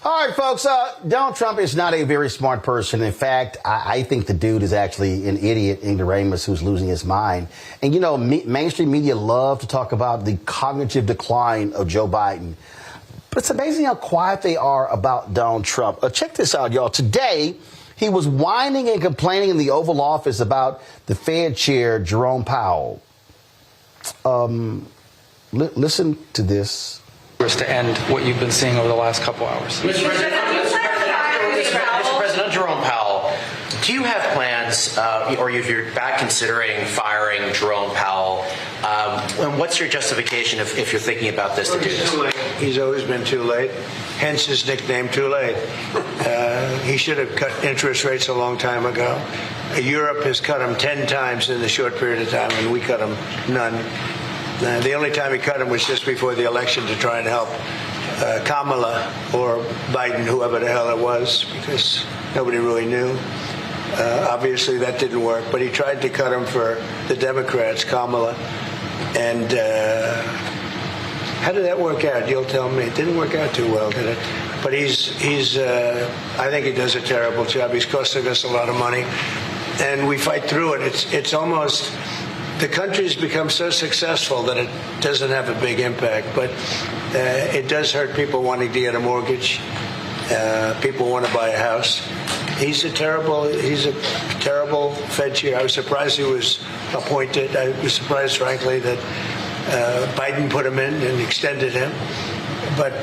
All right, folks, Donald Trump is not a very smart person. In fact, I think the dude is actually an idiot in derangement who's losing his mind. And, you know, mainstream media love to talk about the cognitive decline of Joe Biden. But it's amazing how quiet they are about Donald Trump. Check this out, y'all. Today, he was whining and complaining in the Oval Office about the Fed Chair, Jerome Powell. Listen to this. To end what you've been seeing over the last couple hours. Mr. President, Jerome Powell, do you have plans, or if you're back considering firing Jerome Powell, and what's your justification if you're thinking about this to do this? Too late. He's always been too late, hence his nickname, Too Late. He should have cut interest rates a long time ago. Europe has cut them 10 times in the short period of time, and we cut them none. The only time he cut him was just before the election to try and help Kamala or Biden, whoever the hell it was, because nobody really knew. Obviously, that didn't work, but he tried to cut him for the Democrats, Kamala. And how did that work out? You'll tell me. It didn't work out too well, did it? But I think he does a terrible job. He's costing us a lot of money, and we fight through it. It's almost... The country's become so successful that it doesn't have a big impact, but it does hurt people wanting to get a mortgage. People want to buy a house. He's a terrible Fed chair. I was surprised he was appointed. I was surprised, frankly, that Biden put him in and extended him, but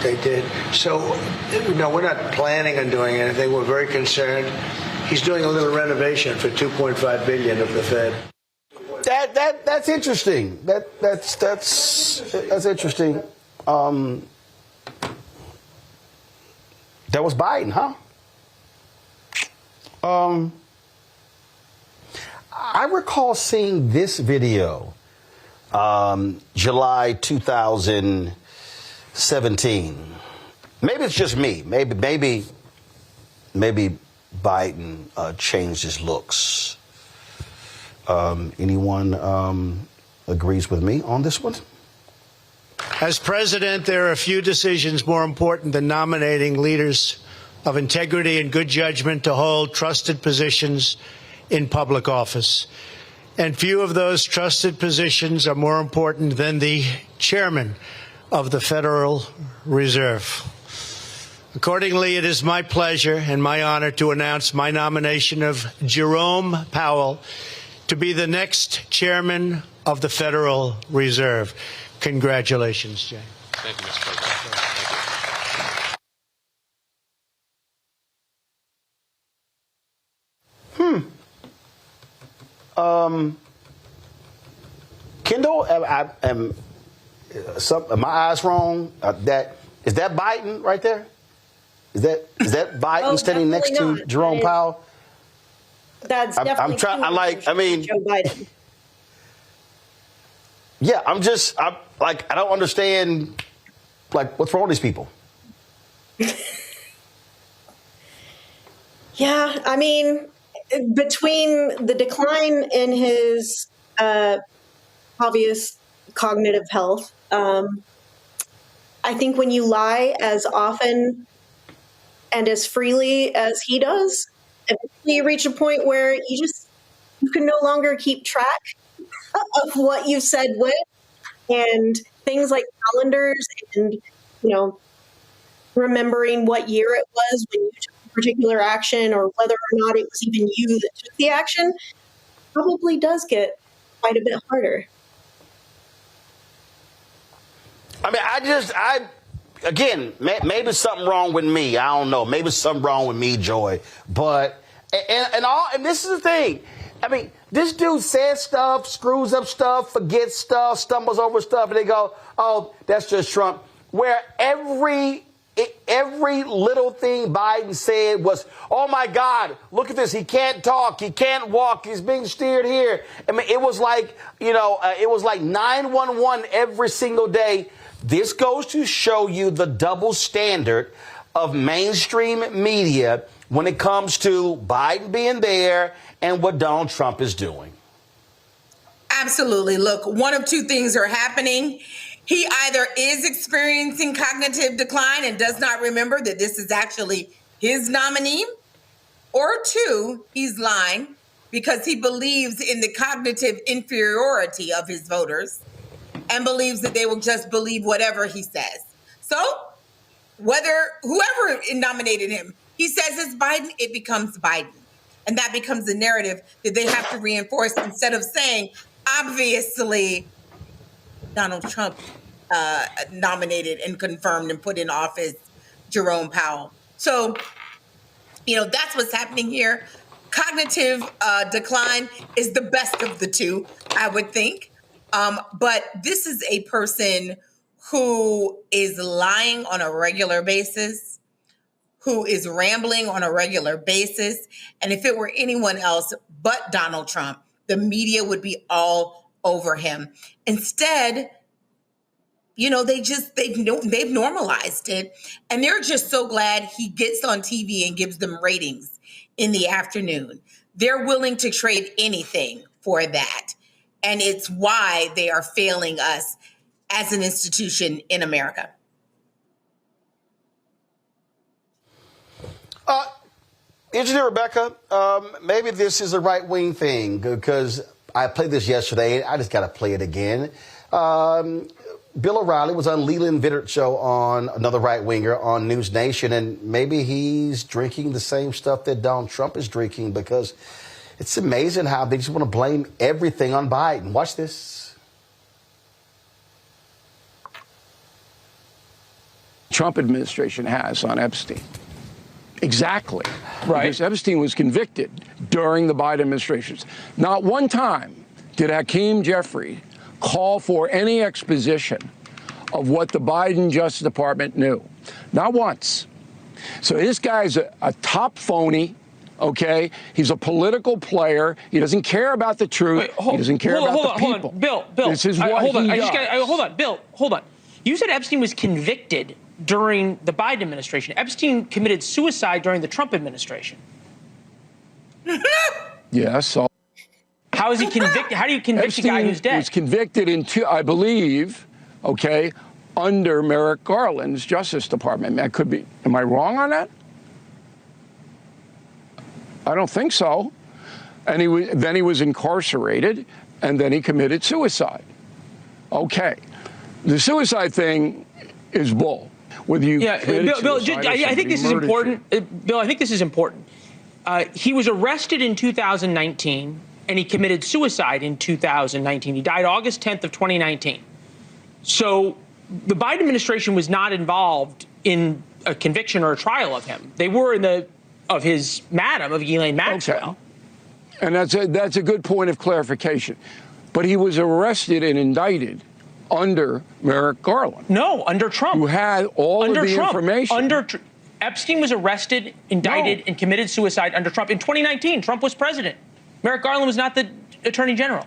they did. So, no, we're not planning on doing anything. We're very concerned. He's doing a little renovation for $2.5 billion of the Fed. That's interesting. That's interesting. That was Biden, huh? I recall seeing this video, July 2017. Maybe it's just me. Maybe Biden changed his looks. Anyone agrees with me on this one? As president, there are a few decisions more important than nominating leaders of integrity and good judgment to hold trusted positions in public office. And few of those trusted positions are more important than the chairman of the Federal Reserve. Accordingly, it is my pleasure and my honor to announce my nomination of Jerome Powell to be the next chairman of the Federal Reserve. Congratulations, Jay. Thank you, Mr. President. Kendall, am my eyes wrong? Is that Biden right there? Is that Biden standing next to Jerome Powell? That's definitely. I'm trying. I mean, Joe Biden. Yeah, I don't understand. What's wrong with these people? Yeah, I mean, between the decline in his obvious cognitive health, I think when you lie as often and as freely as he does, eventually you reach a point where you can no longer keep track of what you said when, and things like calendars and, remembering what year it was when you took a particular action or whether or not it was even you that took the action probably does get quite a bit harder. I mean, again, maybe something wrong with me. I don't know. Maybe something wrong with me, Joy. But, and this is the thing. I mean, this dude says stuff, screws up stuff, forgets stuff, stumbles over stuff, and they go, oh, that's just Trump. Where every little thing Biden said was, oh, my God, look at this. He can't talk. He can't walk. He's being steered here. I mean, it was like, it was like 911 every single day. This goes to show you the double standard of mainstream media when it comes to Biden being there and what Donald Trump is doing. Absolutely. Look, one of two things are happening. he either is experiencing cognitive decline and does not remember that this is actually his nominee, or two, he's lying because he believes in the cognitive inferiority of his voters and believes that they will just believe whatever he says. So whoever nominated him, he says it's Biden, it becomes Biden. And that becomes the narrative that they have to reinforce instead of saying, obviously, Donald Trump nominated and confirmed and put in office Jerome Powell. So, that's what's happening here. Cognitive decline is the best of the two, I would think. But this is a person who is lying on a regular basis, who is rambling on a regular basis. And if it were anyone else but Donald Trump, the media would be all over him. Instead, they've normalized it, and they're just so glad he gets on TV and gives them ratings in the afternoon. They're willing to trade anything for that. And it's why they are failing us as an institution in America. Engineer Rebecca, maybe this is a right-wing thing because I played this yesterday. I just got to play it again. Bill O'Reilly was on Leland Vittert show on another right-winger on News Nation, and maybe he's drinking the same stuff that Donald Trump is drinking because it's amazing how they just want to blame everything on Biden. Watch this. Trump administration has on Epstein. Exactly. Right. Because Epstein was convicted during the Biden administrations. Not one time did Hakeem Jeffrey call for any exposition of what the Biden Justice Department knew. Not once. So this guy's a top phony, okay? He's a political player. He doesn't care about the truth. Wait, he doesn't care about the people. Hold on. Bill. This is what hold on. he does. Hold on, Bill. Hold on. You said Epstein was convicted during the Biden administration. Epstein committed suicide during the Trump administration. Yes. So how is he convicted? How do you convict a guy who's dead? He was convicted in I believe, okay, under Merrick Garland's Justice Department. That could be. Am I wrong on that? I don't think so. And then he was incarcerated, and then he committed suicide. Okay. The suicide thing is bull. Whether you Bill, I think this is important. Bill, I think this is important. He was arrested in 2019, and he committed suicide in 2019. He died August 10th of 2019. So the Biden administration was not involved in a conviction or a trial of him. They were of Ghislaine Maxwell. Okay. And that's a good point of clarification. But he was arrested and indicted under Merrick Garland. No, under Trump. Who had all of the information. Epstein was arrested, indicted, and committed suicide under Trump. In 2019, Trump was president. Merrick Garland was not the attorney general.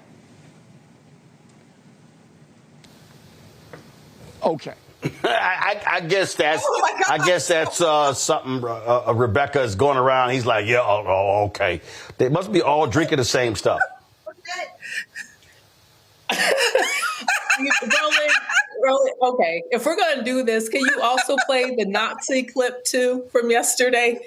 Okay. I guess that's something Rebecca is going around. He's like, yeah, okay. They must be all drinking the same stuff. Roland, okay, if we're going to do this, can you also play the Nazi clip too from yesterday?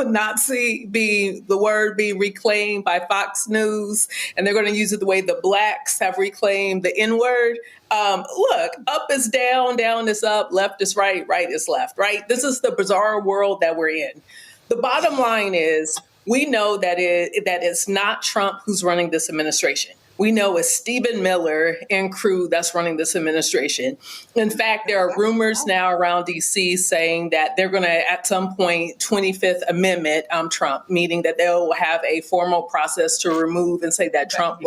Nazi being the word being reclaimed by Fox News, and they're going to use it the way the blacks have reclaimed the N-word. Look, up is down, down is up, left is right, right is left, right? This is the bizarre world that we're in. The bottom line is we know that it's not Trump who's running this administration. We know it's Stephen Miller and crew that's running this administration. In fact, there are rumors now around D.C. saying that they're going to, at some point, 25th Amendment Trump, meaning that they'll have a formal process to remove and say that Trump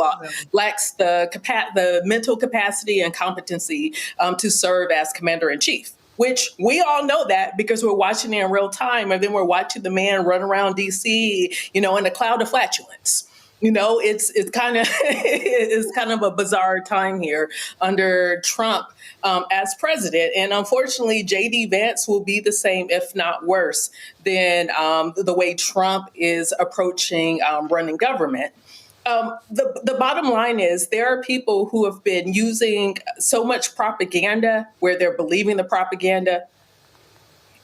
lacks the mental capacity and competency to serve as commander-in-chief. Which we all know that because we're watching it in real time, and then we're watching the man run around D.C., in a cloud of flatulence. It's kind of a bizarre time here under Trump as president. And unfortunately, J.D. Vance will be the same, if not worse, than the way Trump is approaching running government. The bottom line is there are people who have been using so much propaganda where they're believing the propaganda.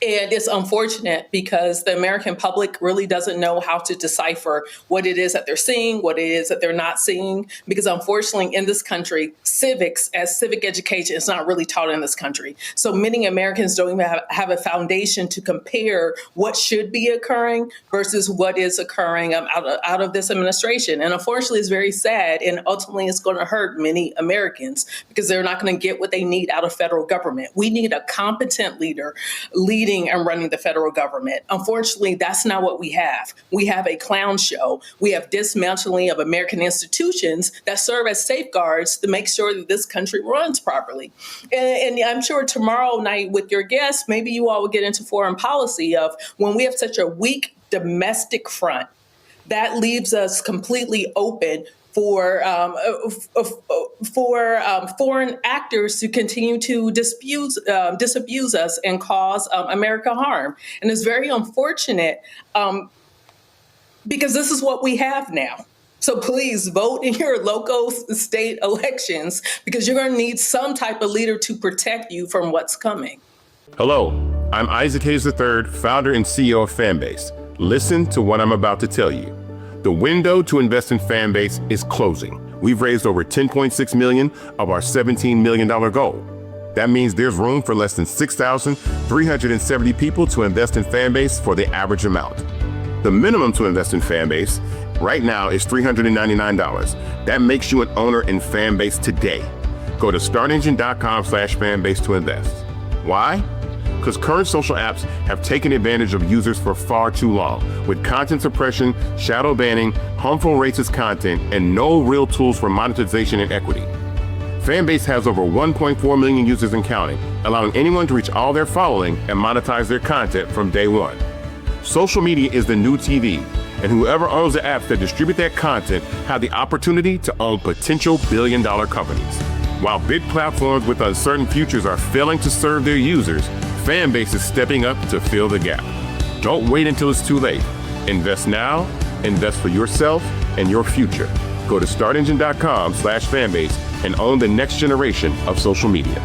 And it's unfortunate because the American public really doesn't know how to decipher what it is that they're seeing, what it is that they're not seeing. Because unfortunately, in this country, civics as civic education is not really taught in this country. So many Americans don't even have a foundation to compare what should be occurring versus what is occurring out of this administration. And unfortunately, it's very sad. And ultimately, it's going to hurt many Americans because they're not going to get what they need out of federal government. We need a competent leader leading and running the federal government. Unfortunately, that's not what we have. We have a clown show. We have dismantling of American institutions that serve as safeguards to make sure that this country runs properly. And I'm sure tomorrow night with your guests, maybe you all will get into foreign policy of when we have such a weak domestic front, that leaves us completely open for foreign actors to continue to disabuse us and cause America harm. And it's very unfortunate because this is what we have now. So please vote in your local state elections because you're going to need some type of leader to protect you from what's coming. Hello, I'm Isaac Hayes III, founder and CEO of Fanbase. Listen to what I'm about to tell you. The window to invest in Fanbase is closing. We've raised over $10.6 million of our $17 million goal. That means there's room for less than 6,370 people to invest in Fanbase for the average amount. The minimum to invest in Fanbase right now is $399. That makes you an owner in Fanbase today. Go to startengine.com/fanbase to invest. Why? Because current social apps have taken advantage of users for far too long, with content suppression, shadow banning, harmful racist content, and no real tools for monetization and equity. Fanbase has over 1.4 million users and counting, allowing anyone to reach all their following and monetize their content from day one. Social media is the new TV, and whoever owns the apps that distribute that content have the opportunity to own potential billion-dollar companies. While big platforms with uncertain futures are failing to serve their users, Fanbase is stepping up to fill the gap. Don't wait until it's too late. Invest now, invest for yourself and your future. Go to startengine.com/fanbase and own the next generation of social media.